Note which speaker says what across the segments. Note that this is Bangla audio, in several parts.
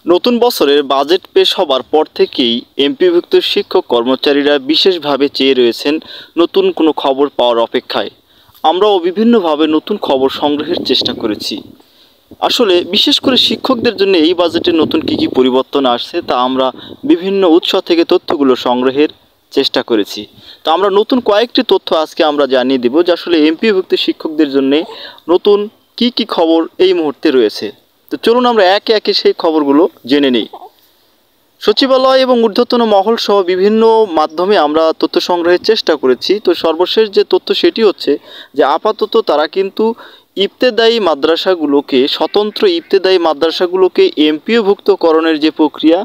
Speaker 1: নতুন বছরের বাজেট পেশ হবার পর থেকেই এমপিভুক্ত শিক্ষক কর্মচারীরা বিশেষভাবে চেয়ে রয়েছেন নতুন কোনো খবর পাওয়ার অপেক্ষায়। আমরাও বিভিন্নভাবে নতুন খবর সংগ্রহের চেষ্টা করেছি। আসলে বিশেষ করে শিক্ষকদের জন্য এই বাজেটে নতুন কী কী পরিবর্তন আসছে তা আমরা বিভিন্ন উৎস থেকে তথ্যগুলো সংগ্রহের চেষ্টা করেছি। তো আমরা নতুন কয়েকটি তথ্য আজকে আমরা জানিয়ে দেব যে আসলে এমপিভুক্ত শিক্ষকদের জন্য নতুন কী কী খবর এই মুহূর্তে রয়েছে। তো চলুন আমরা একে একে সেই খবরগুলো জেনে নিই। সচিবালয় এবং ঊর্ধ্বতন মহল সহ বিভিন্ন মাধ্যমে আমরা তথ্য সংগ্রহের চেষ্টা করেছি। তো সর্বশেষ যে তথ্য সেটি হচ্ছে যে আপাতত তারা কিন্তু ইবতেদায়ী মাদ্রাসাগুলোকে, স্বতন্ত্র ইবতেদায়ী মাদ্রাসাগুলোকে এমপিওভুক্তকরণের যে প্রক্রিয়া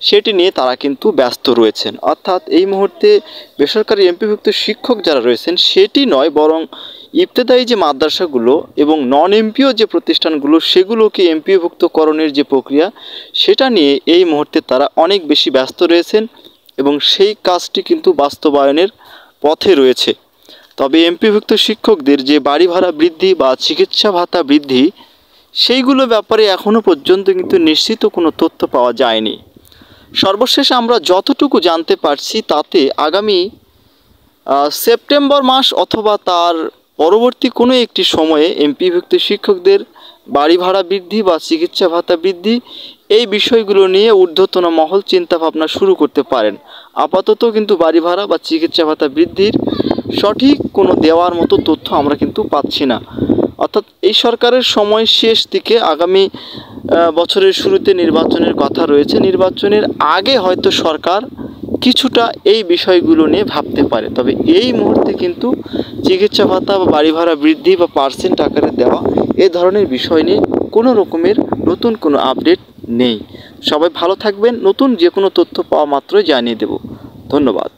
Speaker 1: সেটি নিয়ে তারা কিন্তু ব্যস্ত রয়েছেন। অর্থাৎ এই মুহূর্তে বেসরকারি এমপিভুক্ত শিক্ষক যারা রয়েছেন সেটি নয়, বরং ইবতেদায়ী যে মাদ্রাসাগুলো এবং নন এমপিও যে প্রতিষ্ঠানগুলো সেগুলোকে এমপিওভুক্তকরণের যে প্রক্রিয়া সেটা নিয়ে এই মুহূর্তে তারা অনেক বেশি ব্যস্ত রয়েছেন এবং সেই কাজটি কিন্তু বাস্তবায়নের পথে রয়েছে। তবে এমপিভুক্ত শিক্ষকদের যে বাড়ি ভাড়া বৃদ্ধি বা চিকিৎসা ভাতা বৃদ্ধি সেইগুলো ব্যাপারে এখনও পর্যন্ত কিন্তু নিশ্চিত কোনো তথ্য পাওয়া যায়নি। সর্বশেষ আমরা যতটুকু জানতে পারছি তাতে আগামী সেপ্টেম্বর মাস অথবা তার পরবর্তী কোনো একটি সময়ে এমপিভুক্ত শিক্ষকদের বাড়ি ভাড়া বৃদ্ধি বা চিকিৎসা ভাতা বৃদ্ধি এই বিষয়গুলো নিয়ে ঊর্ধ্বতন মহল চিন্তাভাবনা শুরু করতে পারেন। আপাতত কিন্তু বাড়ি ভাড়া বা চিকিৎসা ভাতা বৃদ্ধির সঠিক কোনো দেওয়ার মতো তথ্য আমরা কিন্তু পাচ্ছি না। অর্থাৎ এই সরকারের সময় শেষ দিকে, আগামী বছরের শুরুতে নির্বাচনের কথা রয়েছে। নির্বাচনের আগে হয়তো সরকার কিছুটা এই বিষয়গুলো নিয়ে ভাবতে পারে। তবে এই মুহূর্তে কিন্তু চিকিৎসা ভাতা বা বাড়ি ভাড়া বৃদ্ধি বা পার্সেন্ট আকারে দেওয়া এ ধরনের বিষয় নিয়ে কোনো রকমের নতুন কোনো আপডেট নেই। সবাই ভালো থাকবেন। নতুন যে কোনো তথ্য পাওয়া মাত্রই জানিয়ে দেব। ধন্যবাদ।